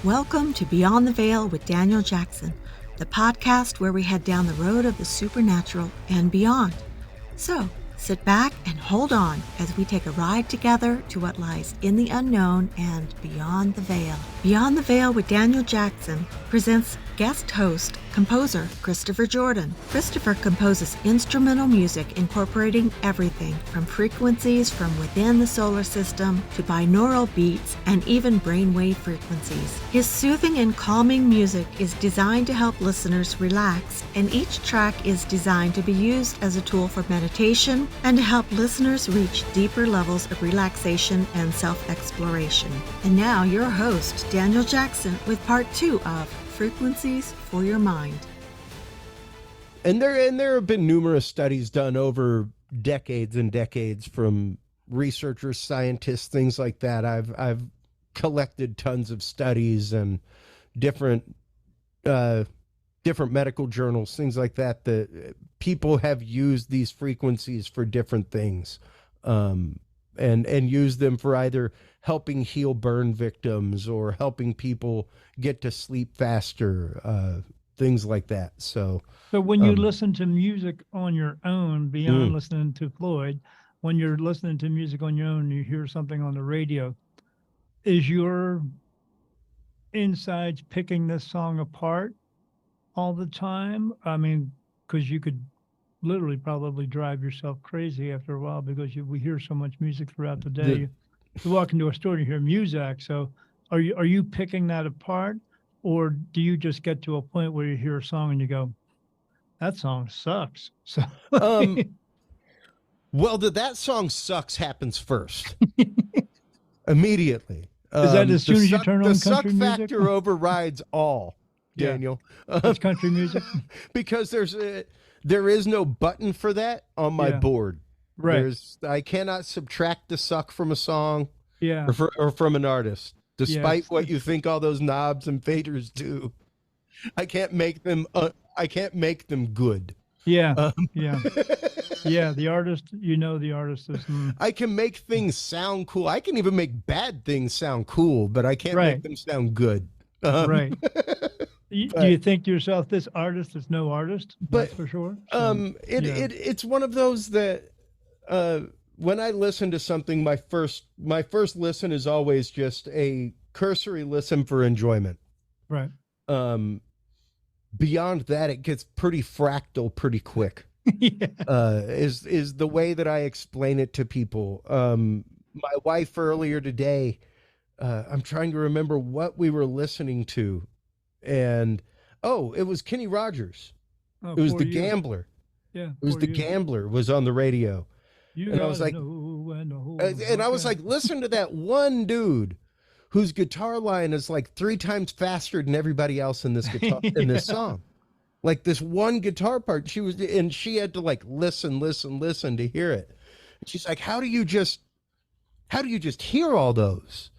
Welcome to Beyond the Veil with Daniel Jackson, the podcast where we head down the road of the supernatural and beyond. So, sit back and hold on as we take a ride together to what lies in the unknown and beyond the veil. Beyond the Veil with Daniel Jackson presents guest host, composer Christopher Jordan. Christopher composes instrumental music incorporating everything from frequencies from within the solar system to binaural beats and even brainwave frequencies. His soothing and calming music is designed to help listeners relax, and each track is designed to be used as a tool for meditation and to help listeners reach deeper levels of relaxation and self-exploration. And now your host, Daniel Jackson, with part 2 of Frequencies for Your Mind. And there have been numerous studies done over decades and decades from researchers, scientists, things like that. I've collected tons of studies and different medical journals, things like that, that people have used these frequencies for different things, and use them for either helping heal burn victims or helping people get to sleep faster, things like that. So when you listen to music on your own, beyond listening to Floyd, when you're listening to music on your own, you hear something on the radio, is your insides picking this song apart all the time? I mean, because you could literally probably drive yourself crazy after a while because we hear so much music throughout the day. You walk into a store and you hear music. So are you picking that apart, or do you just get to a point where you hear a song and you go, that song sucks? So well, that song sucks happens first. Immediately. Is that as soon as you turn on country music? The suck factor overrides all, Daniel. Yeah. It's country music. Because there is no button for that on my board. Right. I cannot subtract the suck from a song, yeah, or from an artist, despite what you think all those knobs and faders do. I can't make them. I can't make them good. Yeah, yeah. The artist. The artist is. I can make things sound cool. I can even make bad things sound cool, but I can't make them sound good. Right. Do you think to yourself, this artist is no artist? But that's for sure. So, it's one of those that when I listen to something, my first listen is always just a cursory listen for enjoyment. Right. Beyond that, it gets pretty fractal pretty quick. Is the way that I explain it to people. My wife earlier today, I'm trying to remember what we were listening to, and it was Kenny Rogers. It was The Gambler. Yeah, it was The Gambler was on the radio. And I was like, I was like, listen to that one dude whose guitar line is like 3 times faster than everybody else in this guitar in this song. Like this one guitar part, she had to like listen to hear it. And she's like, how do you just hear all those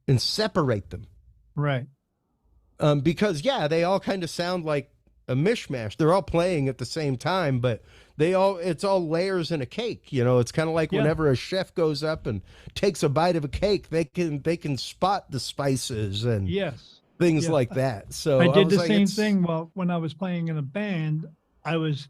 and separate them? Right. Because they all kind of sound like a mishmash. They're all playing at the same time, but it's all layers in a cake. It's kind of like whenever a chef goes up and takes a bite of a cake, they can spot the spices and things like that. So I did the same thing. Well, when I was playing in a band, I was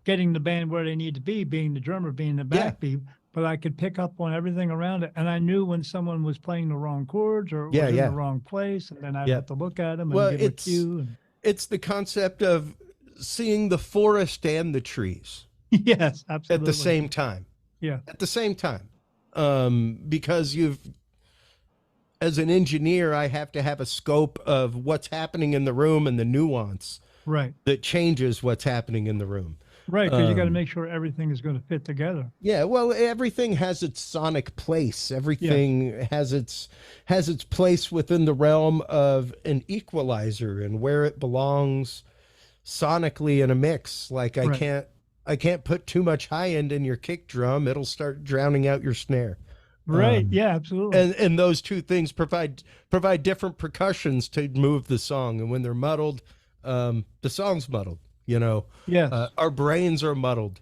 getting the band where they need to be, being the drummer, being the backbeat, but I could pick up on everything around it. And I knew when someone was playing the wrong chords or was in the wrong place. And then I had to look at them and give a cue. It's the concept of seeing the forest and the trees. Yes, absolutely. At the same time. Yeah. At the same time. Because as an engineer, I have to have a scope of what's happening in the room and the nuance that changes what's happening in the room. Right, because you got to make sure everything is going to fit together. Yeah, well, everything has its sonic place. Everything has its place within the realm of an equalizer and where it belongs sonically in a mix. Like I can't put too much high end in your kick drum; it'll start drowning out your snare. Right. Yeah, absolutely. And those two things provide different percussions to move the song. And when they're muddled, the song's muddled. Yes. Our brains are muddled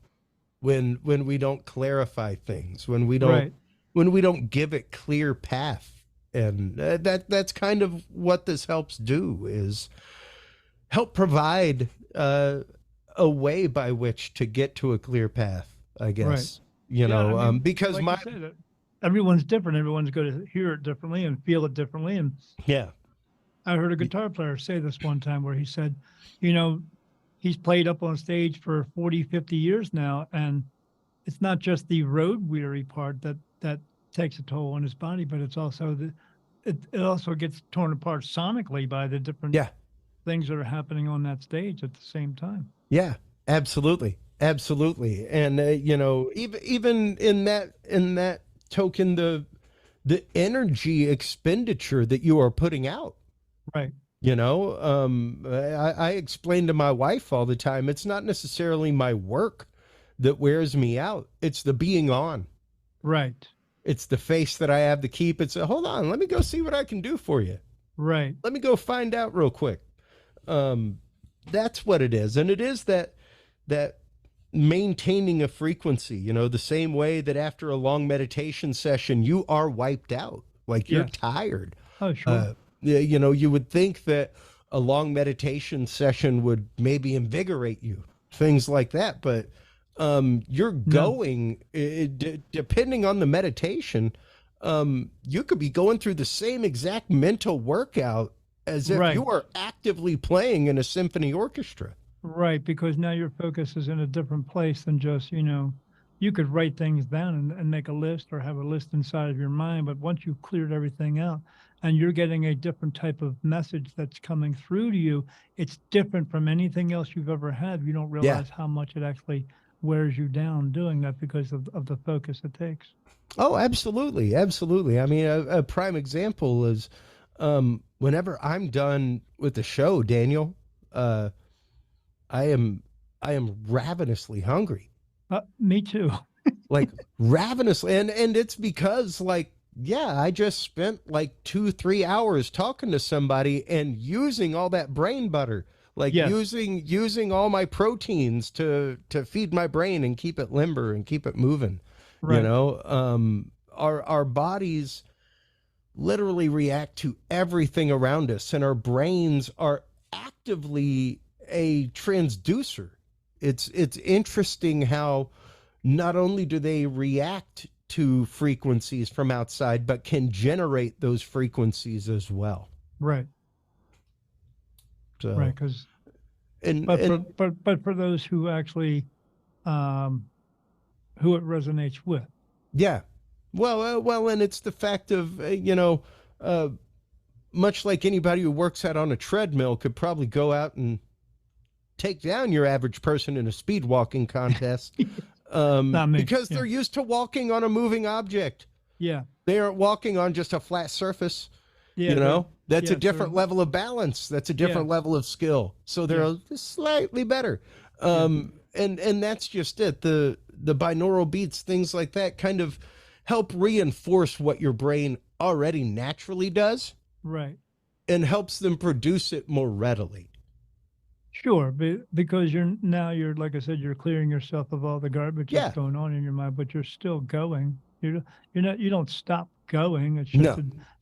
when we don't clarify things, when we don't give it clear path. And that's kind of what this helps do, is help provide a way by which to get to a clear path, I guess. Right. You Yeah, know, I mean, because like my you said, everyone's different. Everyone's going to hear it differently and feel it differently. And yeah, I heard a guitar player say this one time where he said, you know, he's played up on stage for 40, 50 years now. And it's not just the road weary part that takes a toll on his body, but it's also it also gets torn apart sonically by the different yeah, things that are happening on that stage at the same time. yeah, absolutely, absolutely. And you know, even in that token, the energy expenditure that you are putting out. Right. You know, I explain to my wife all the time, it's not necessarily my work that wears me out. It's the being on. Right. It's the face that I have to keep. It's a, hold on, let me go see what I can do for you. Right. Let me go find out real quick. That's what it is. And it is that maintaining a frequency, you know, the same way that after a long meditation session, you are wiped out. Like you're Yes. tired. Oh, sure. You know, you would think that a long meditation session would maybe invigorate you, things like that. But you're going, depending on the meditation, you could be going through the same exact mental workout as if Right. you are actively playing in a symphony orchestra. Right, because now your focus is in a different place than just, you could write things down and make a list or have a list inside of your mind. But once you've cleared everything out and you're getting a different type of message that's coming through to you, it's different from anything else you've ever had. You don't Yeah. realize how much it actually wears you down doing that because of the focus it takes. Oh, absolutely. Absolutely. I mean, a prime example is whenever I'm done with the show, Daniel, I am ravenously hungry. Me too. Like ravenously, and it's because, like, yeah, I just spent like 2-3 hours talking to somebody and using all that brain butter, like Yes. using all my proteins to feed my brain and keep it limber and keep it moving. You Right. know, our bodies literally react to everything around us, and our brains are actively a transducer. It's interesting how not only do they react to frequencies from outside, but can generate those frequencies as well. Right. So, Right. Because and but for those who actually who it resonates with. yeah, well, and it's the fact of much like anybody who works out on a treadmill could probably go out and take down your average person in a speed walking contest. Not me. Because they're used to walking on a moving object. Yeah. They aren't walking on just a flat surface. Yeah. You know, that's a yeah, different level of balance. That's a different level of skill. So they're slightly better. And that's just it. The binaural beats, things like that, kind of help reinforce what your brain already naturally does. Right. And helps them produce it more readily. Sure, because you're like I said, you're clearing yourself of all the garbage that's going on in your mind, but you're still going. You don't stop going. It's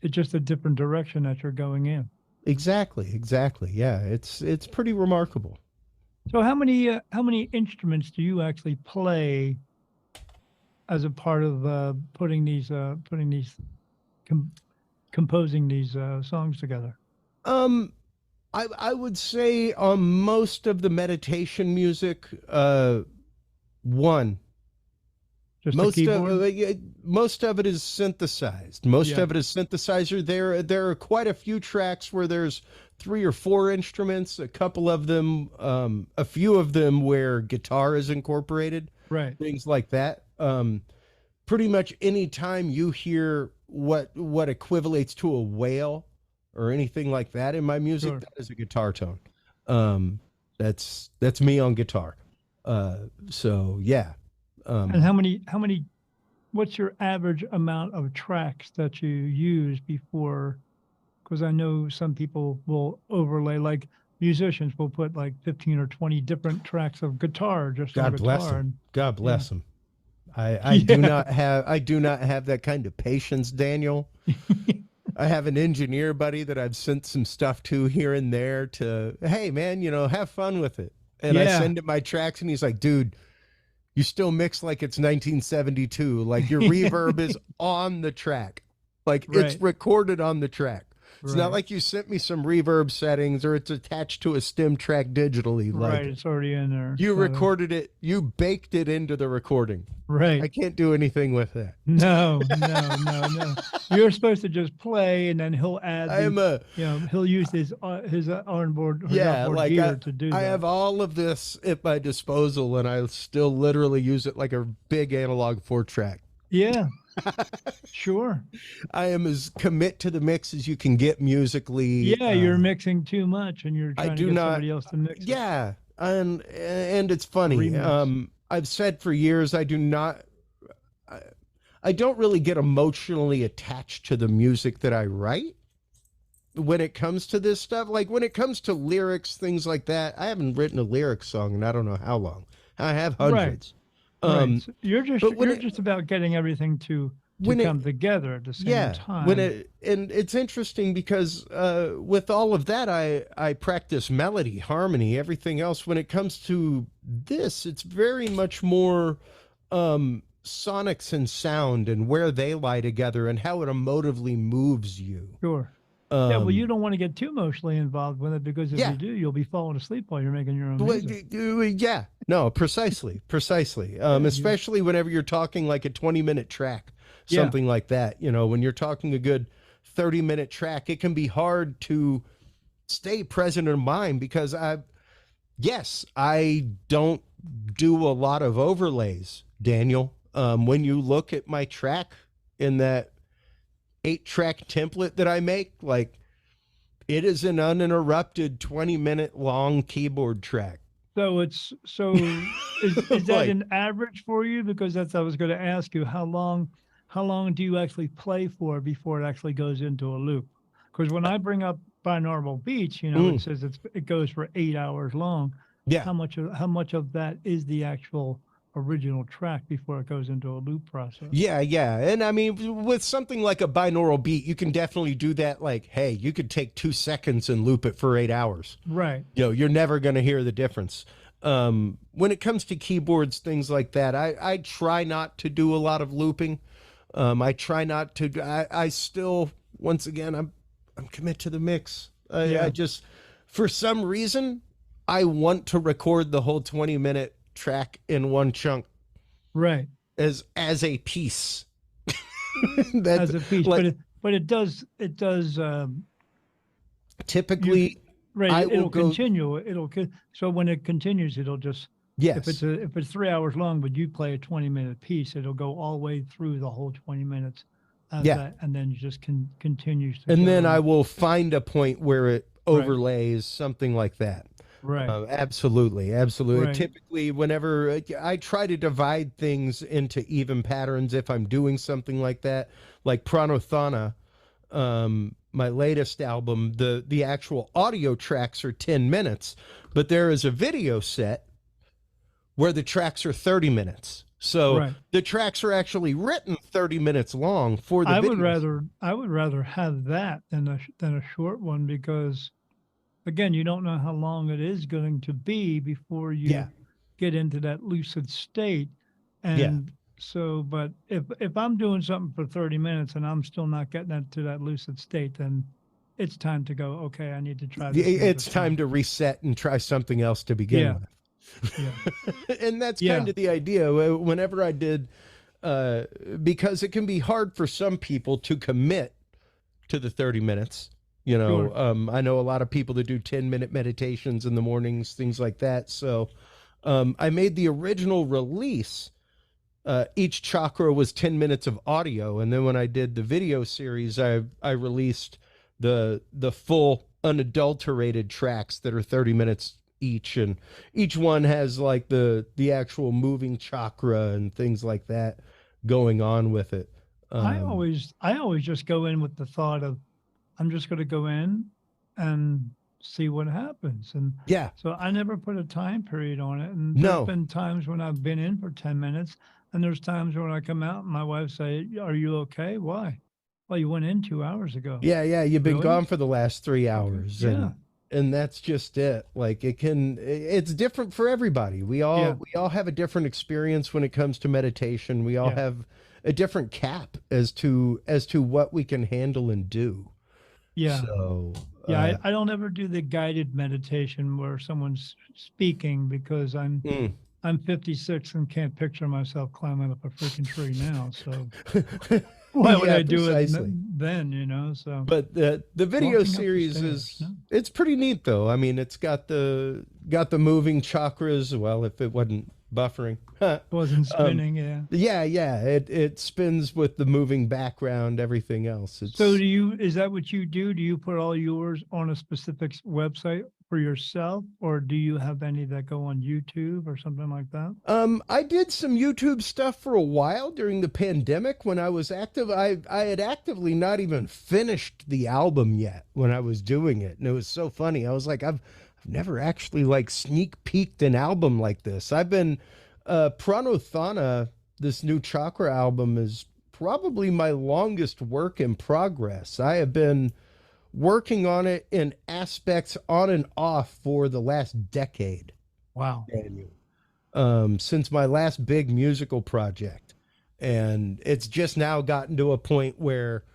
just a different direction that you're going in. Exactly. Yeah, it's pretty remarkable. So how many instruments do you actually play as a part of composing these songs together? I would say on most of the meditation music, one. Just Most of it is synthesized. Most of it is synthesizer. There are quite a few tracks where there's 3 or 4 instruments. A couple of them, a few of them where guitar is incorporated. Right. Things like that. Pretty much any time you hear what equivalates to a wail or anything like that in my music, that is a guitar tone. That's me on guitar. So yeah. And how many, what's your average amount of tracks that you use before? Because I know some people will overlay, like musicians will put like 15 or 20 different tracks of guitar just on guitar. Bless them. God bless them. I do not have that kind of patience, Daniel. I have an engineer buddy that I've sent some stuff to here and there to, hey man, have fun with it. And I Yeah. send him my tracks and he's like, dude, you still mix like it's 1972. Like your reverb is on the track. Like it's Right. recorded on the track. It's not Right. like you sent me some reverb settings or it's attached to a stem track digitally. Right. Like It's already in there. you So, recorded it, you baked it into the recording. I right. can't do anything with that. No, no, no, no. You're supposed to just play, and then he'll add I'm the, a he'll use his onboard, his yeah, outboard like gear to do I that. have all of this at my disposal and I still literally use it like a big analog 4-track. Yeah, sure. I am as commit to the mix as you can get musically. Yeah, you're mixing too much, and you're I trying to do get not somebody else to mix it. yeah, and it's funny. Remix. I've said for years I do not I don't really get emotionally attached to the music that I write when it comes to this stuff. Like when it comes to lyrics, things like that, I haven't written a lyric song in I don't know how long. I have hundreds. Right. So But when you're just about getting everything to when it come together at the same yeah, time. and it's interesting because with all of that I practice melody, harmony, everything else. When it comes to this, it's very much more sonics and sound and where they lie together and how it emotively moves you. Sure. Yeah, well, you Um, don't want to get too emotionally involved with it because if you yeah, do, you'll be falling asleep while you're making your own music. yeah, no, precisely. Yeah, Especially whenever you're talking like a 20-minute track, yeah, something like that. When you're talking a good 30-minute track, it can be hard to stay present in mind because I don't do a lot of overlays, Daniel. When you look at my track in that 8-track template that I make, like it is an uninterrupted 20-minute long keyboard track. is that Like, an average for you? Because I was going to ask you how long do you actually play for before it actually goes into a loop? Because when I bring up binaural beats, it mm, says it goes for 8 hours long. yeah, How much of that is the actual original track before it goes into a loop process? yeah. And I mean, with something like a binaural beat, you can definitely do that. Like, hey, you could take 2 seconds and loop it for 8 hours. Right. You're never going to hear the difference. When it comes to keyboards, things like that, I try not to do a lot of looping. I try not to. I still, once again, I'm committed to the mix. I Yeah. just, for some reason, I want to record the whole 20-minute track in one chunk Right. as a piece. That's As a piece, like but it does you typically right, I will it'll go. continue, so when it continues, it'll just Yes, if it's 3 hours long, but you play a 20-minute piece, it'll go all the way through the whole 20 minutes as yeah, that, and then you just continues to and then go, I and will find a point where it right, overlays something like that. right, Absolutely, absolutely. right, Typically, whenever I try to divide things into even patterns, if I'm doing something like that, like Pranothana, my latest album, the actual audio tracks are 10 minutes, but there is a video set where the tracks are 30 minutes. So right. the tracks are actually written 30 minutes long for the videos. I would rather have that than a short one because again, you don't know how long it is going to be before Yeah, you get into that lucid state. yeah. And so, but if I'm doing something for 30 minutes and I'm still not getting to that lucid state, then it's time to go, okay, I need to try this another It's time time. to reset and try something else to begin Yeah, with. yeah, And that's kind yeah, of the idea. Whenever I did, because it can be hard for some people to commit to the 30 minutes. sure. I know a lot of people that do 10-minute meditations in the mornings, things like that. So I made the original release. Each chakra was 10 minutes of audio. And then when I did the video series, I released the full unadulterated tracks that are 30 minutes each, and each one has like the actual moving chakra and things like that going on with it. um I always just go in with the thought of I'm just going to go in and see what happens. And yeah, so I never put a time period on it. And there's no, been times when I've been in for 10 minutes, and there's times when I come out and my wife say, "Are you okay? Why?" Well, you went in 2 hours ago. Yeah, you've been Really? gone for the last 3 hours, Okay. Yeah. and that's just it. Like it's different for everybody. Yeah. We all have a different experience when it comes to meditation. We all Yeah. have a different cap as to what we can handle and do. Yeah. So Yeah. I don't ever do the guided meditation where someone's speaking because mm. I'm 56 and can't picture myself climbing up a freaking tree now. So why would Yeah, I do it precisely. then, you know? So But the video walking up the series stairs. No. it's pretty neat though. I mean, it's got the moving chakras. Well, if it wasn't buffering, Wasn't um, spinning, yeah. yeah, it spins with the moving background, everything else. So It's is that what you do? Do you put all yours on a specific website for yourself, or do you have any that go on YouTube or something like that? I did some YouTube stuff for a while during the pandemic when I was active. I had actively not even finished the album yet when I was doing it, and it was so funny. I was like, I've never actually like sneak peeked an album like this. I've been Pranothana, this new chakra album is probably my longest work in progress. I have been working on it in aspects on and off for the last decade, Wow. Daniel, since my last big musical project. And it's just now gotten to a point where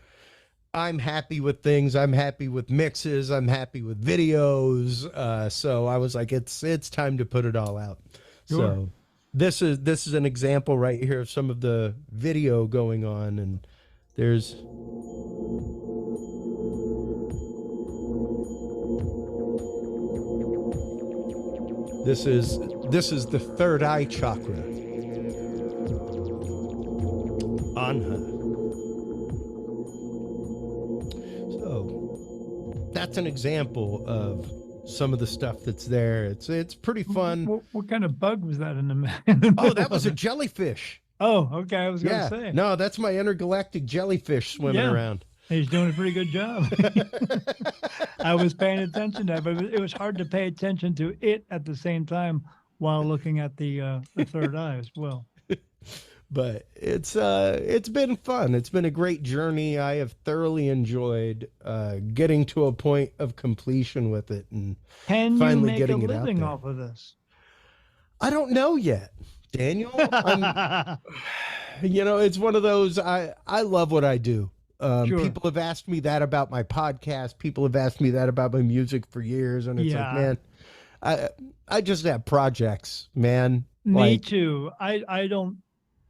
I'm happy with things. I'm happy with mixes. I'm happy with videos. So I was like, it's time to put it all out. Sure. So this is an example right here of some of the video going on, and there's this is the third eye chakra. Anha. So that's an example of some of the stuff that's there. It's pretty fun. What kind of bug was that in the Oh, that was a jellyfish. Oh, okay. I was going Yeah. to say. No, that's my intergalactic jellyfish swimming Yeah. around. He's doing a pretty good job. I was paying attention to that, but it was hard to pay attention to it at the same time while looking at the third eye as well. But it's been fun. It's been a great journey. I have thoroughly enjoyed getting to a point of completion with it and Can finally you make getting a it out living there. off of this? I don't know yet, Daniel. It's one of those. I love what I do. Sure. People have asked me that about my podcast. People have asked me that about my music for years, and it's like, Yeah. man, I just have projects, man. Me too.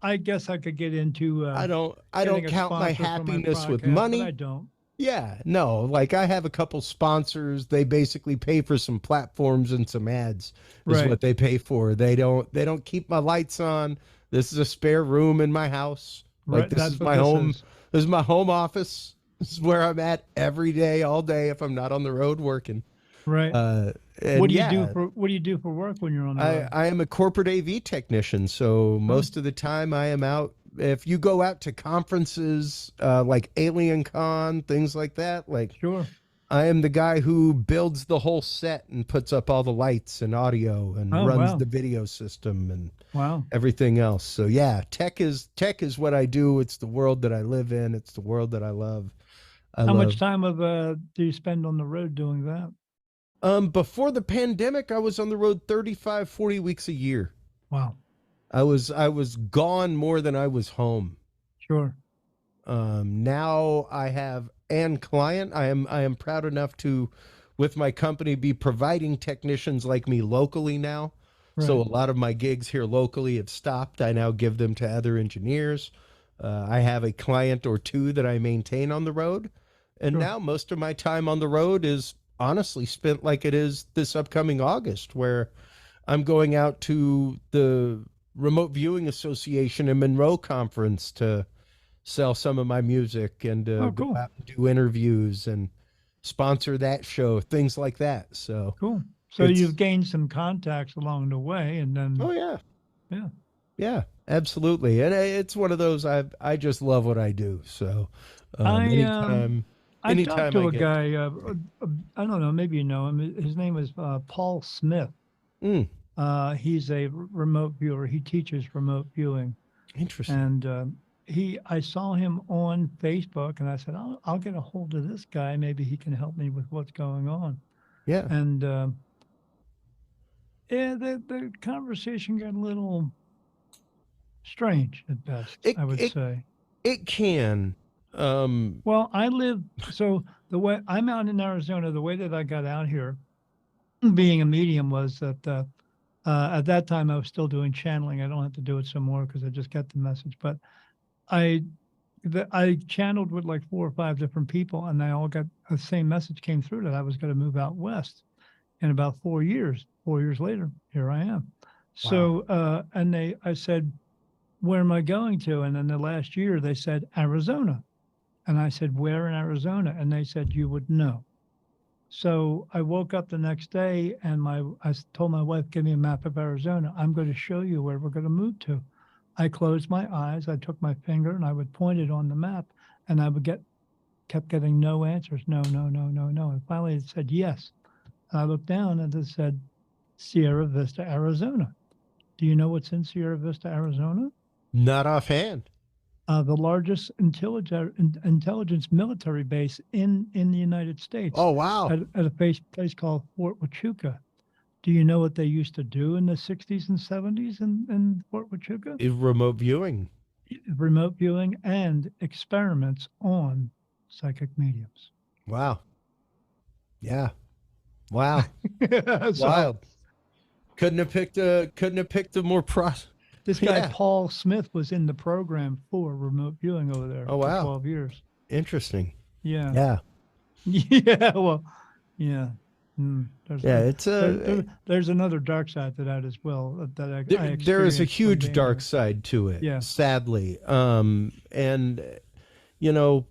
I guess I could get into I don't getting a count my sponsor for my happiness with podcast, money. but I don't. Yeah, no, like I have a couple sponsors. They basically pay for some platforms and some ads is Right. what they pay for. They don't keep my lights on. This is a spare room in my house. Like Right. this That's is what my this home. is. This is my home office. This is where I'm at every day, all day if I'm not on the road working. Right. And What do you do for work when you're on the road? I am a corporate AV technician, so most of the time I am out. If you go out to conferences like Alien Con, things like that, like Sure. I am the guy who builds the whole set and puts up all the lights and audio and runs wow. the video system and Wow. everything else. So yeah, tech is what I do. It's the world that I live in. It's the world that I love. How much time do you spend on the road doing that? Before the pandemic, I was on the road 35, 40 weeks a year. Wow. I was gone more than I was home. Sure. Now I have an client. I am proud enough to, with my company, be providing technicians like me locally now. Right. So a lot of my gigs here locally have stopped. I now give them to other engineers. I have a client or two that I maintain on the road. And Sure. now most of my time on the road is honestly spent like it is this upcoming August, where I'm going out to the Remote Viewing Association in Monroe Conference to sell some of my music and Oh, go cool. out and do interviews and sponsor that show, things like that. So Cool. So It's- you've gained some contacts along the way, and then oh yeah, yeah. yeah, absolutely. And it's one of those I just love what I do. So anytime I talked to I a get- guy. I don't know. Maybe you know him. His name is Paul Smith. Mm, He's a remote viewer. He teaches remote viewing, interesting. and I saw him on Facebook, and I said, I'll get a hold of this guy. Maybe he can help me with what's going on. Yeah. And yeah, the conversation got a little strange at best, It I would it say. it can. Well, so the way I'm out in Arizona, the way that I got out here, being a medium, was that at that time I was still doing channeling. I don't have to do it some more because I just got the message. But I I channeled with like 4 or 5 different people, and they all got the same message came through that I was going to move out west in about 4 years. 4 years later, here I am. Wow. So and I said, where am I going to? And then the last year they said Arizona. And I said, where in Arizona? And they said, you would know. So I woke up the next day and I told my wife, give me a map of Arizona. I'm going to show you where we're going to move to. I closed my eyes. I took my finger and I would point it on the map, and I would kept getting no answers. No, no, no, no, no. And finally it said yes. And I looked down and it said Sierra Vista, Arizona. Do you know what's in Sierra Vista, Arizona? Not offhand. The largest intelligence military base in the United States, Oh, wow. at a place called Fort Huachuca. Do you know what they used to do in the 60s and 70s in Fort Huachuca? Remote viewing. Remote viewing and experiments on psychic mediums. Wow. Yeah. Wow. So Wild. Couldn't have picked a more this guy, Yeah. Paul Smith, was in the program for remote viewing over there Oh, for wow. 12 years. Interesting. Yeah. Yeah. Yeah. Well, yeah. Yeah, There's another dark side to that as well that I there is a experienced from huge being dark there. side to it, Yeah. sadly. And you know,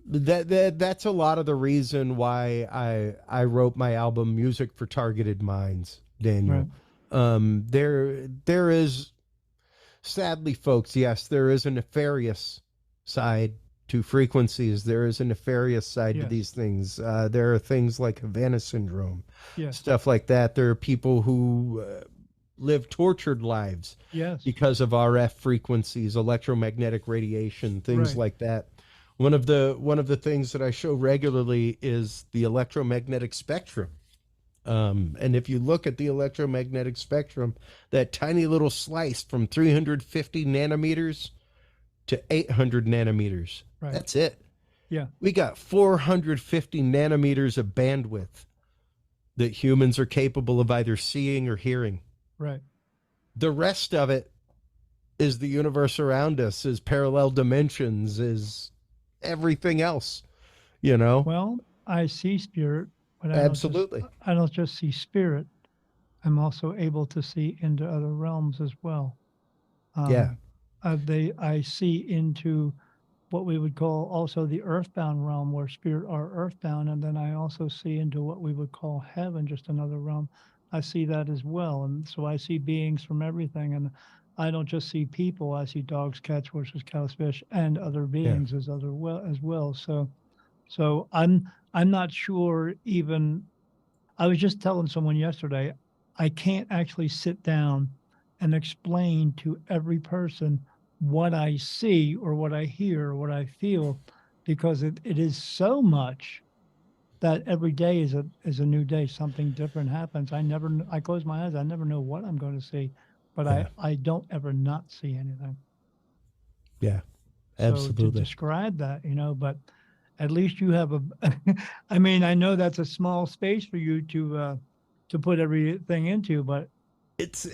that's a lot of the reason why I wrote my album Music for Targeted Minds, Daniel. Right. There is, sadly, folks, yes, there is a nefarious side to frequencies. There is a nefarious side to Yes. these things. There are things like Havana syndrome, Yes. stuff like that. There are people who live tortured lives Yes. because of RF frequencies, electromagnetic radiation, things Right. like that. One of the things that I show regularly is the electromagnetic spectrum. And if you look at the electromagnetic spectrum, that tiny little slice from 350 nanometers to 800 nanometers, Right. that's it. Yeah. We got 450 nanometers of bandwidth that humans are capable of either seeing or hearing. Right. The rest of it is the universe around us, is parallel dimensions, is everything else, you know? Well, I see spirit, but Absolutely. I don't just see spirit. I'm also able to see into other realms as well. Yeah. I see into what we would call also the earthbound realm, where spirit are earthbound, and then I also see into what we would call heaven, just another realm. I see that as well, and so I see beings from everything, and I don't just see people. I see dogs, cats, horses, cows, fish, and other beings as well. So I'm not sure even. I was just telling someone yesterday, I can't actually sit down and explain to every person what I see or what I hear or what I feel, because it is so much that every day is a new day. Something different happens. I close my eyes. I never know what I'm going to see, but Yeah. I don't ever not see anything. Yeah. So to Absolutely. describe that, but at least you have I mean, I know that's a small space for you to put everything into, but It's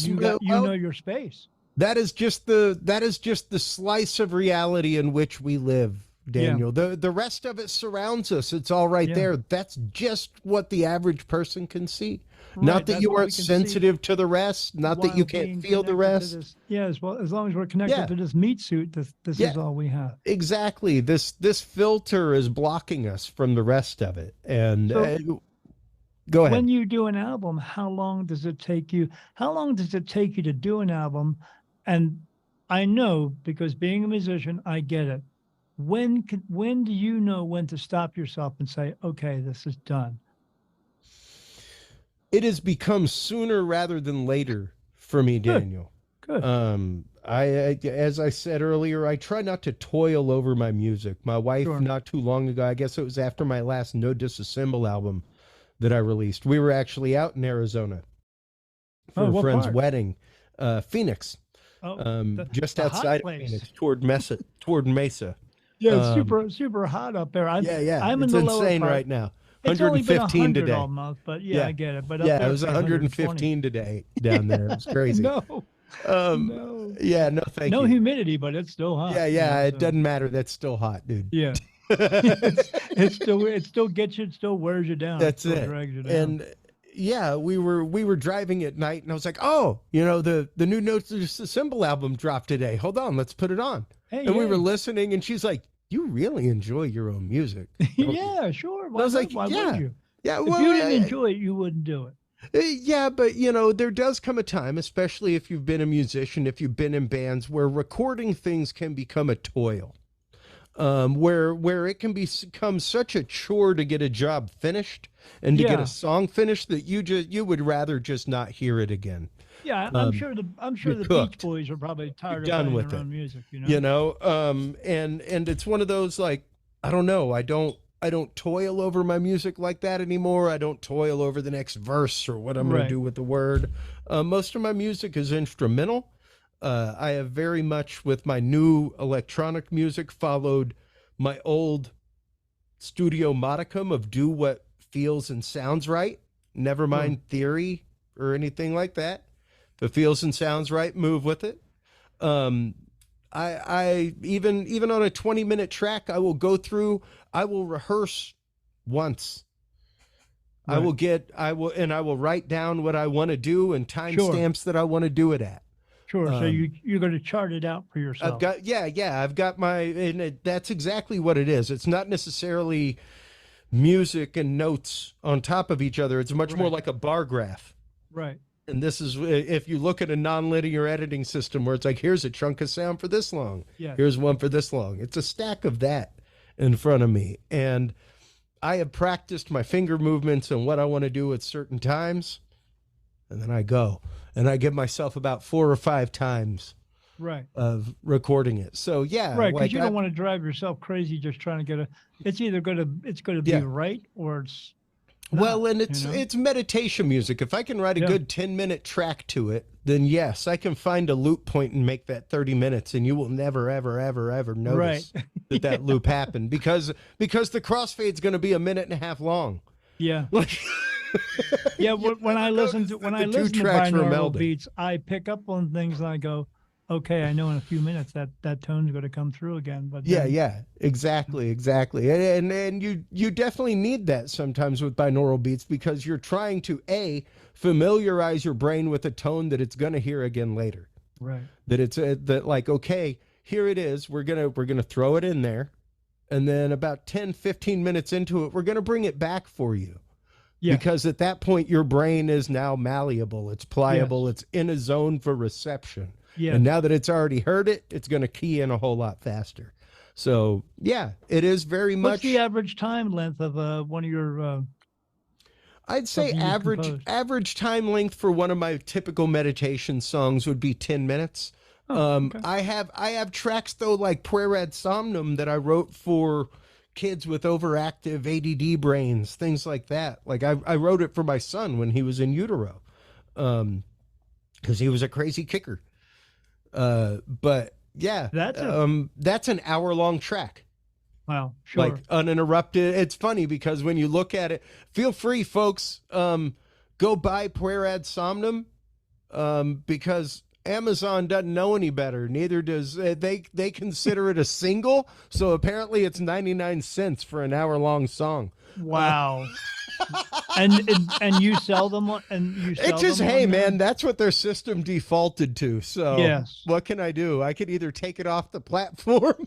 you know well, your space. that is just the slice of reality in which we live, Daniel. The rest of it surrounds us. It's all right Yeah. there. That's just what the average person can see. Right, Not that that's you what we aren't can see sensitive to the rest, not that while you can't being feel the connected to rest. this. Yeah, as long as we're connected Yeah. to this meat suit, this Yeah. is all we have. Exactly. This filter is blocking us from the rest of it. And So go ahead. when you do an album, how long does it take you? How long does it take you to do an album? And I know, because being a musician, I get it. When do you know when to stop yourself and say, okay, this is done? It has become sooner rather than later for me, Good. Daniel. Good. As I said earlier, I try not to toil over my music. My wife, Sure. not too long ago, I guess it was after my last No Disassemble album that I released. We were actually out in Arizona for a what friend's part? wedding, Phoenix, just the hot outside of place. Phoenix, toward Mesa. Yeah, it's super hot up there. I'm It's in the lower insane part. right now. It's only been 115 100 today. all month, but I get it. But up Yeah, there it was it's like 115 today down there. It was crazy. No, no, Yeah, no, thank you. no humidity, but it's still hot. Yeah, it doesn't matter. That's still hot, dude. Yeah, it still gets you. It still wears you down. That's it. Still it. Drags you down. And yeah, we were driving at night, and I was like, oh, the new No Disassemble album dropped today. Hold on, let's put it on. Hey, and we were listening, and she's like, you really enjoy your own music. Yeah, sure. Why, I was like, why yeah. would you? Yeah, If you didn't enjoy it, you wouldn't do it. Yeah, but there does come a time, especially if you've been a musician, if you've been in bands, where recording things can become a toil. Where it can become such a chore to get a job finished and to get a song finished that you would rather just not hear it again. Yeah, I'm sure the Beach Boys are probably tired of playing their own music. And it's one of those, like, I don't know, I don't toil over my music like that anymore. I don't toil over the next verse or what I'm going to do with the word. Most of my music is instrumental. I have very much, with my new electronic music, followed my old studio modicum of do what feels and sounds right. Never mind theory or anything like that. If it feels and sounds right, move with it. I even on a 20-minute track, I will rehearse once. Right. I will write down what I want to do and timestamps that I want to do it at. Sure. So you're going to chart it out for yourself. I've got that's exactly what it is. It's not necessarily music and notes on top of each other. It's much more like a bar graph. Right. And this is, if you look at a nonlinear editing system where it's like, here's a chunk of sound for this long. Here's one for this long. It's a stack of that in front of me. And I have practiced my finger movements and what I want to do at certain times. And then I go. And I give myself about 4 or 5 times of recording it. So yeah. Right, because you don't want to drive yourself crazy just trying to get it's either going to be right or it's not, well, and it's meditation music. If I can write a good 10-minute track to it, then yes, I can find a loop point and make that 30 minutes, and you will never, ever, ever, ever notice that loop happened because the crossfade's going to be 1.5 minutes long. Yeah. Yeah. When I listen to binaural beats, I pick up on things and I go, okay, I know in a few minutes that tone's going to come through again. But exactly. And you definitely need that sometimes with binaural beats because you're trying to familiarize your brain with a tone that it's going to hear again later. Right. That it's that like, okay, here it is. We're gonna throw it in there, and then about 10-15 minutes into it, we're gonna bring it back for you. Yeah. Because at that point, your brain is now malleable. It's pliable. It's in a zone for reception. Yeah. And now that it's already heard it, it's going to key in a whole lot faster. So, yeah, it is very much. What's the average time length of one of your I'd say average time length for one of my typical meditation songs would be 10 minutes. Okay. I have tracks, though, like Puer ad Somnum that I wrote for kids with overactive ADD brains, things like that. Like I wrote it for my son when he was in utero, because he was a crazy kicker. But yeah, that's an hour-long track. Wow, sure. Like uninterrupted. It's funny because when you look at it, feel free, folks, go buy Puer ad Somnum, because Amazon doesn't know any better. Neither does they consider it a single. So apparently it's 99 cents for an hour-long song. Wow. And you sell them it's just, hey man, that's what their system defaulted to. So what can I do? I could either take it off the platform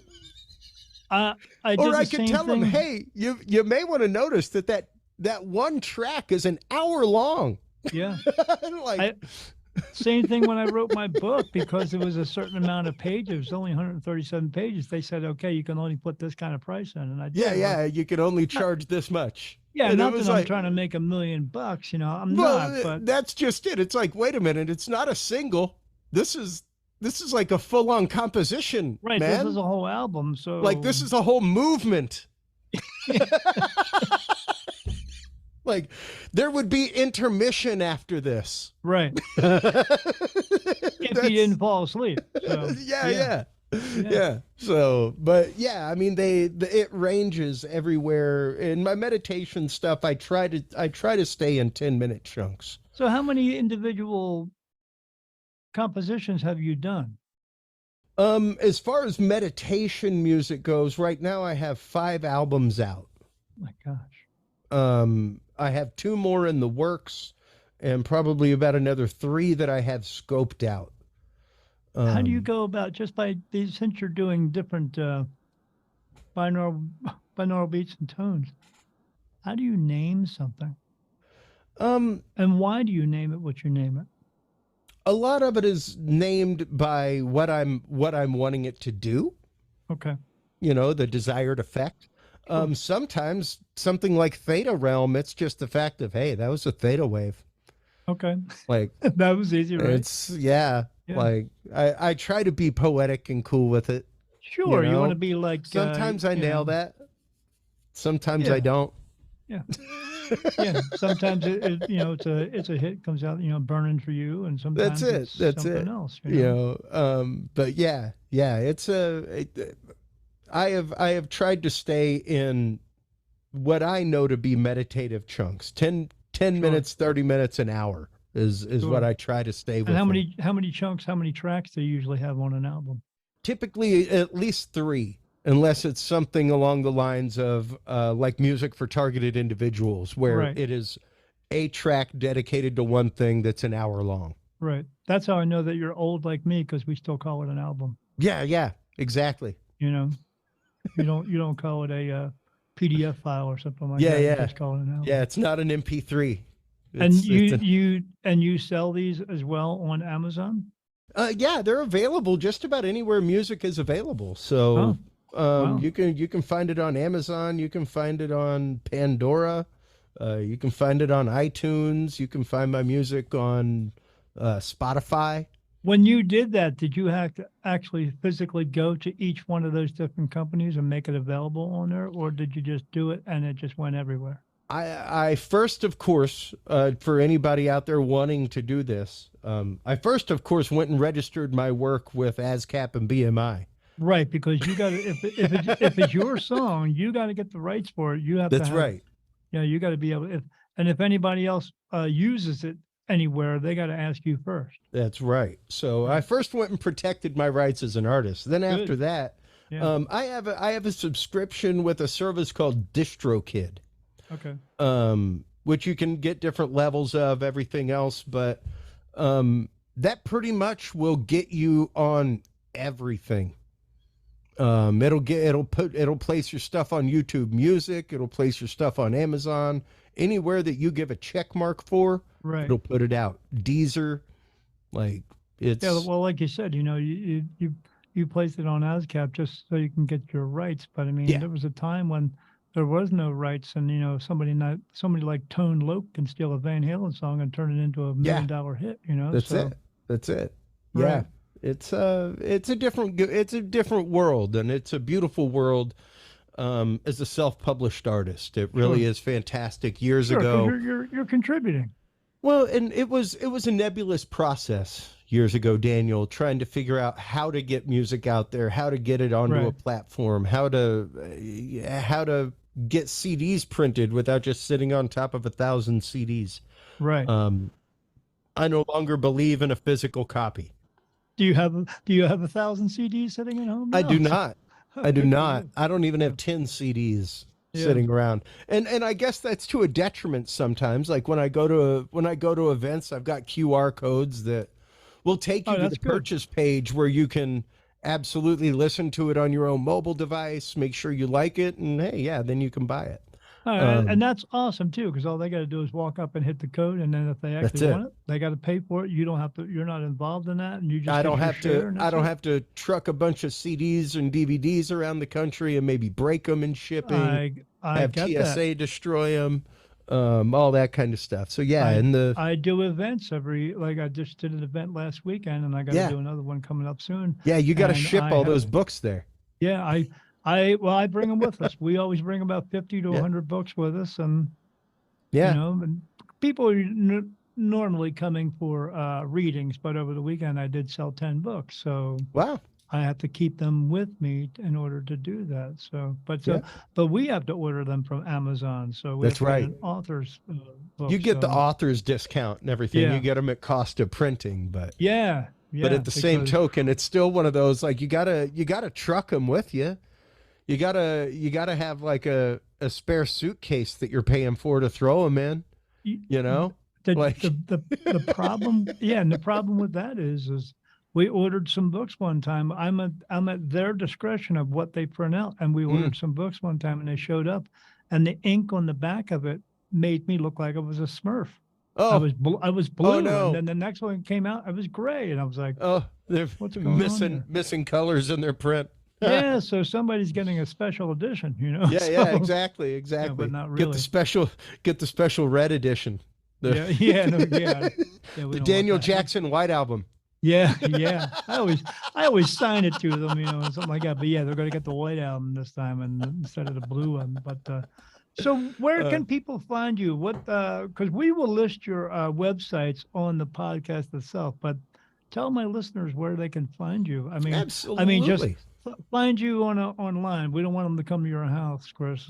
or I could tell them, hey, you may want to notice that one track is an hour long. Yeah. Same thing when I wrote my book, because it was a certain amount of pages. It was only 137 pages. They said, okay, you can only put this kind of price in. And I did. You can only charge this much. Yeah, not that I'm trying to make $1 million, I'm not. But that's just it. It's like, wait a minute, it's not a single. This is this is like a full-on composition, Right. man. This is a whole album. So Like, this is a whole movement. Like, there would be intermission after this. right. If you didn't fall asleep. So, Yeah. So, but yeah, I mean, it ranges everywhere. In my meditation stuff, I try to stay in 10-minute chunks. So how many individual compositions have you done? As far as meditation music goes, right now I have 5 albums out. Oh my gosh. I have 2 more in the works, and probably about another 3 that I have scoped out. How do you go about, just by these, since you're doing different binaural beats and tones, how do you name something? And why do you name it what you name it? A lot of it is named by what I'm wanting it to do. Okay. You know, the desired effect. Sure. Sometimes something like Theta Realm, it's just the fact of, hey, that was a theta wave. Okay. Like, that was easy, right? It's like I try to be poetic and cool with it. Sure, you want to be like. Sometimes I nail that. Sometimes I don't. Yeah. Yeah. Sometimes it's a hit, comes out, burning for you, and sometimes That's something else. But I have tried to stay in what I know to be meditative chunks. 10 minutes, 30 minutes, an hour is what I try to stay with. And how many chunks, how many tracks do you usually have on an album? Typically at least 3, unless it's something along the lines of like music for targeted individuals, where it is a track dedicated to one thing that's an hour long. Right. That's how I know that you're old like me, because we still call it an album. Yeah, exactly. You don't call it a PDF file or something like that. Yeah. You just call it an album. Yeah, it's not an MP3. And you sell these as well on Amazon? Yeah, they're available just about anywhere music is available. So wow. you can find it on Amazon, you can find it on Pandora, you can find it on iTunes, you can find my music on Spotify. When you did that, did you have to actually physically go to each one of those different companies and make it available on there, or did you just do it and it just went everywhere? I first, of course, for anybody out there wanting to do this, I first, of course, went and registered my work with ASCAP and BMI. Right, because you got to, if it's your song, you got to get the rights for it. You have That's to. Right. Yeah, you got to be able. If anybody else uses it anywhere, they got to ask you first. That's right. So I first went and protected my rights as an artist. Then after that, I have a subscription with a service called DistroKid. Okay. Which you can get different levels of everything else, but that pretty much will get you on everything. It'll place your stuff on YouTube Music. It'll place your stuff on Amazon. Anywhere that you give a check mark for, it'll put it out. Deezer, like it's. Yeah, well, like you said, you placed it on ASCAP just so you can get your rights. But I mean, there was a time when there was no rights, and somebody like Tone Loc can steal a Van Halen song and turn it into a $1 million hit. That's it. Yeah. Right. It's a different world, and it's a beautiful world. As a self-published artist, it really is fantastic. Years ago, you're contributing. Well, and it was a nebulous process years ago, Daniel, trying to figure out how to get music out there, how to get it onto a platform, how to get CDs printed without just sitting on top of 1,000 CDs. Right. I no longer believe in a physical copy. Do you have 1,000 CDs sitting at home? I do not. I do not. I don't even have 10 CDs sitting around. And I guess that's to a detriment sometimes. Like when I go to events, I've got QR codes that will take you to the purchase page where you can absolutely listen to it on your own mobile device, make sure you like it, and hey, then you can buy it. And that's awesome too, because all they got to do is walk up and hit the code, and then if they actually want it, they got to pay for it. You don't have to. You're not involved in that, and you just. I don't have to truck a bunch of CDs and DVDs around the country and maybe break them in shipping. I have get TSA that. destroy them. all that kind of stuff. So yeah, I do events I just did an event last weekend, and I got to do another one coming up soon. Yeah, you got to And ship all those books there. Yeah, I bring them with us. We always bring about 50 to 100 books with us, and and people are normally coming for readings, but over the weekend I did sell 10 books, so wow. I have to keep them with me in order to do that. So, but we have to order them from Amazon. So we have to get an author's book. You get the author's discount and everything. Yeah. You get them at cost of printing, but yeah. But at the same token, it's still one of those, like, you gotta truck them with you. You gotta have like a spare suitcase that you're paying for to throw them in. You know, the problem, and the problem with that is we ordered some books one time. I'm at their discretion of what they print out, and we ordered some books one time, and they showed up, and the ink on the back of it made me look like I was a Smurf. Oh, I was blue, oh, no. And then the next one came out, I was gray, and I was like, oh, they're missing colors in their print. Yeah, so somebody's getting a special edition, Yeah, exactly. Yeah, but not really. Get the special red edition. The Daniel Jackson White Album. Yeah. I always sign it to them, something like that. But yeah, they're going to get the white album this time instead of the blue one. But so where can people find you? Because we will list your websites on the podcast itself, but tell my listeners where they can find you. Absolutely. Just find you online. We don't want them to come to your house, Chris.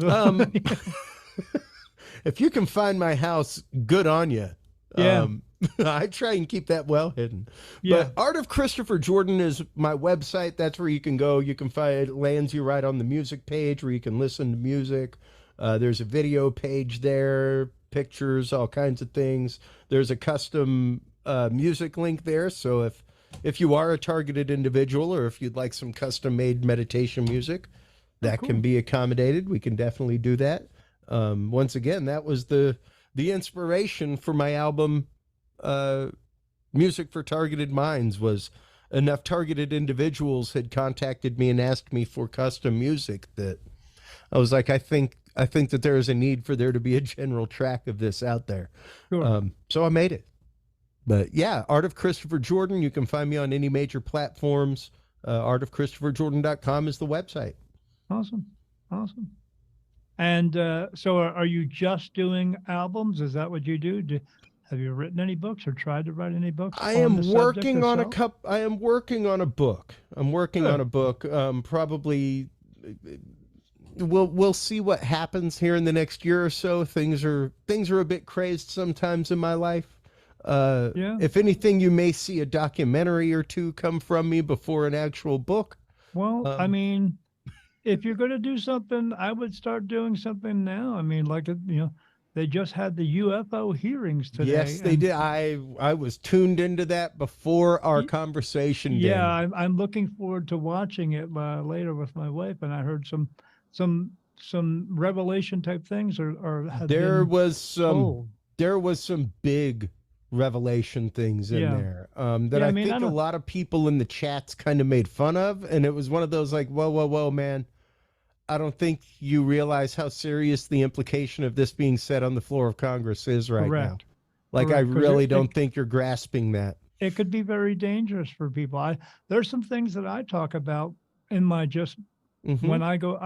If you can find my house, good on you. Yeah. I try and keep that well hidden. Yeah. But Art of Christopher Jordan is my website. That's where you can go. You can find it lands you right on the music page where you can listen to music. There's a video page there, pictures, all kinds of things. There's a custom music link there. So if you are a targeted individual, or if you'd like some custom made meditation music, that can be accommodated. We can definitely do that. Once again, that was the inspiration for my album, Music for Targeted Minds. Was enough targeted individuals had contacted me and asked me for custom music that I was like, I think that there is a need for there to be a general track of this out there. Sure. So I made it. But yeah, Art of Christopher Jordan, you can find me on any major platforms. artofchristopherjordan.com is the website. Awesome. And so are you just doing albums? Is that what you do? Have you written any books or tried to write any books? I am working on I am working on a book. Probably we'll see what happens here in the next year or so. Things are a bit crazed sometimes in my life. If anything, you may see a documentary or two come from me before an actual book. Well, if you're going to do something, I would start doing something now. They just had the UFO hearings today. Yes, they did. I was tuned into that before our conversation. Yeah, I'm looking forward to watching it later with my wife, and I heard some revelation type things there was some big revelation things in there that I think a lot of people in the chats kind of made fun of, and it was one of those like, whoa, man, I don't think you realize how serious the implication of this being said on the floor of Congress is right now. Like, I really don't think you're grasping that. It could be very dangerous for people. There's some things that I talk about in my when I go,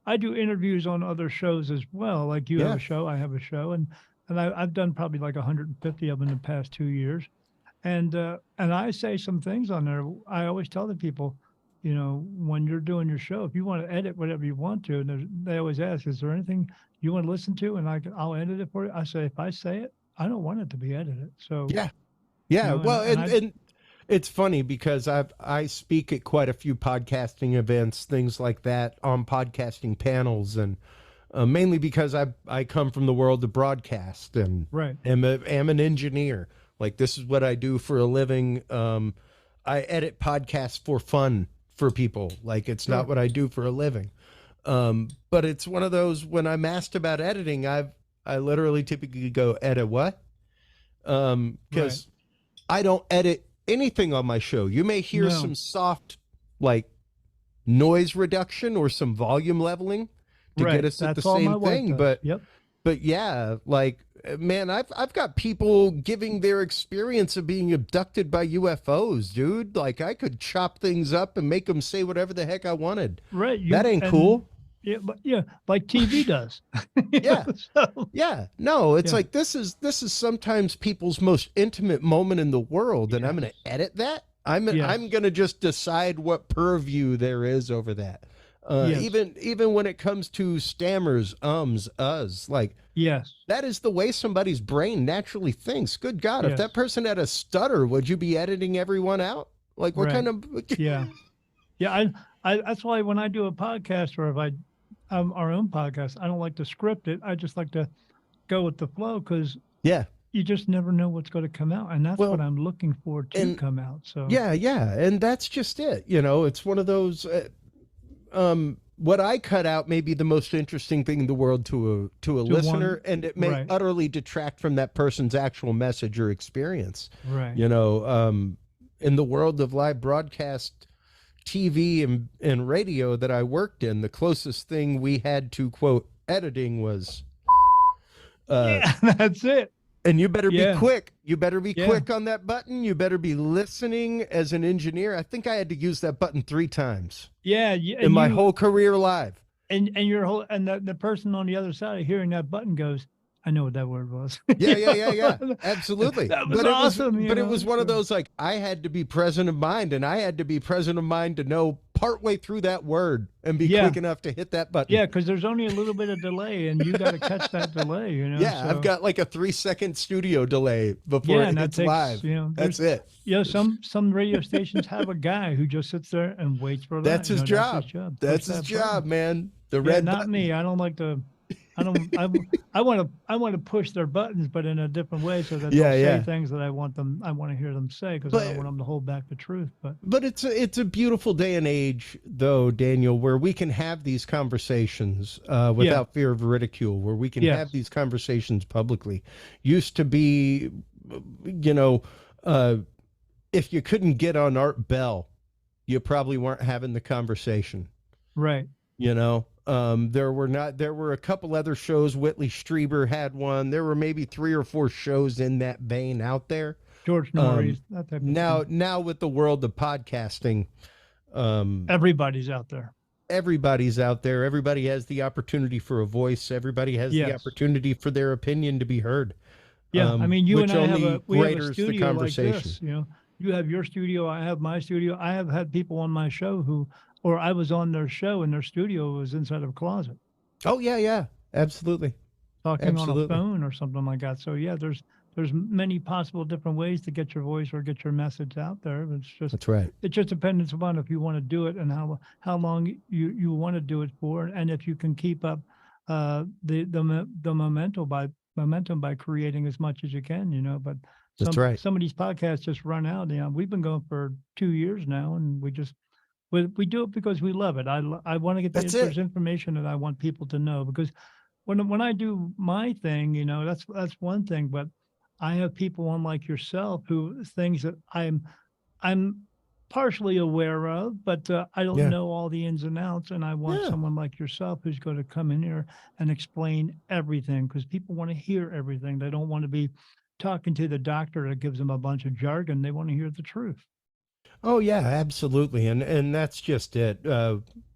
I do interviews on other shows as well. Like you have a show, I have a show, and I've done probably like 150 of them in the past 2 years. And I say some things on there. I always tell the people, when you're doing your show, if you want to edit whatever you want to, and they always ask, is there anything you want to listen to? And I'll edit it for you. I say, if I say it, I don't want it to be edited. So yeah. Well, and it's funny because I speak at quite a few podcasting events, things like that, on podcasting panels, and mainly because I come from the world of broadcast and am an engineer. Like, this is what I do for a living. I edit podcasts for fun for people. Like, it's not what I do for a living. But it's one of those, when I'm asked about editing, I literally typically go, edit what? Because I don't edit anything on my show. You may hear some soft, like, noise reduction or some volume leveling to get us at the same thing. But but yeah, like, man, I've got people giving their experience of being abducted by UFOs, dude. Like, I could chop things up and make them say whatever the heck I wanted. Right. That ain't cool. Yeah, but yeah, like TV does. You Yeah. know, so, Yeah. No, it's yeah. like this is sometimes people's most intimate moment in the world, and I'm going Yes. to edit that. I'm Yes. going to just decide what purview there is over that. Yes. Even when it comes to stammers, uhs, like, Yes. that is the way somebody's brain naturally thinks. Good God, if Yes. that person had a stutter, would you be editing everyone out? Like, what Right. kind of? Yeah. Yeah. That's why when I do a podcast, or if I our own podcast, I don't like to script it. I just like to go with the flow, because Yeah. you just never know what's going to come out, and that's what Well, I'm looking for to and come out. So yeah, and that's just it. You know, it's one of those. What I cut out may be the most interesting thing in the world to a listener, and it may right. utterly detract from that person's actual message or experience. Right. You know, in the world of live broadcast TV and radio that I worked in, the closest thing we had to quote editing was yeah, that's it. and you better Yeah. be quick. You better be Yeah. quick on that button. You better be listening as an engineer. I think I had to use that button 3 times Yeah, in my whole career live. and your whole, and the person on the other side of hearing that button goes, I know what that word was. Yeah. Absolutely. That was but awesome. It was one of those, like, I had to be present of mind, and I had to be present of mind to know partway through that word and be quick enough to hit that button. Yeah, because there's only a little bit of delay, and you got to catch that delay. You know. Yeah, so. I've got like a 3-second studio delay before it hits live. You know, that's it. Yeah, some radio stations have a guy who just sits there and waits for that. That's his job. That's his Push that job, button. man. The red not button. me. I don't like to. I want to push their buttons, but in a different way, so that they'll say things that I want to hear them say, because I don't want them to hold back the truth. But it's a beautiful day and age, though, Daniel, where we can have these conversations without fear of ridicule, where we can have these conversations publicly. Used to be, you know, if you couldn't get on Art Bell, you probably weren't having the conversation. Right. You know, there were a couple other shows. Whitley Strieber had one. There were maybe 3 or 4 shows in that vein out there. George Norris, that type of thing. Now with the world of podcasting, everybody's out there. Everybody's out there. Everybody has the opportunity for a voice. Everybody has the opportunity for their opinion to be heard. Yeah, I mean, you and I have a studio the conversation. like this. You know, you have your studio, I have my studio. I have had people on my show or I was on their show and their studio was inside of a closet. Oh yeah, absolutely. Talking on a phone or something like that. So yeah, there's many possible different ways to get your voice or get your message out there. It's just that's right. It just depends upon if you want to do it and how long you want to do it for, and if you can keep up the momentum by creating as much as you can. You know, but some of these podcasts just run out. You know, we've been going for 2 years now, and we do it because we love it. I want to get there's information that I want people to know, because when I do my thing, you know, that's one thing, but I have people on like yourself who things that I'm partially aware of, but I don't know all the ins and outs, and I want someone like yourself who's going to come in here and explain everything, because people want to hear everything. They don't want to be talking to the doctor that gives them a bunch of jargon. They want to hear the truth. Oh yeah, absolutely. And that's just it.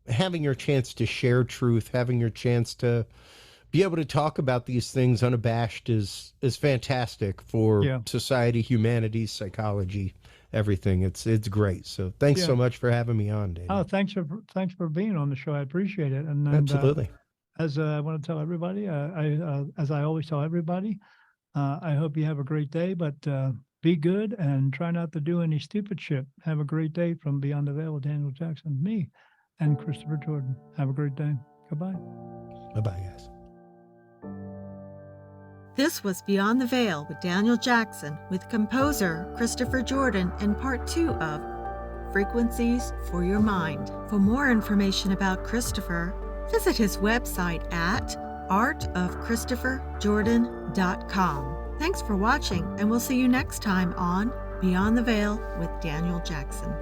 Having your chance to share truth, having your chance to be able to talk about these things unabashed is fantastic for society, humanity, psychology, everything. It's great. So thanks so much for having me on, Dave. Oh, thanks for being on the show. I appreciate it. And absolutely. As I want to tell everybody, as I always tell everybody, I hope you have a great day, but be good and try not to do any stupid shit. Have a great day from Beyond the Veil with Daniel Jackson, me, and Christopher Jordan. Have a great day. Goodbye. Bye-bye, guys. This was Beyond the Veil with Daniel Jackson with composer Christopher Jordan and part 2 of Frequencies for Your Mind. For more information about Christopher, visit his website at artofchristopherjordan.com. Thanks for watching, and we'll see you next time on Beyond the Veil with Daniel Jackson.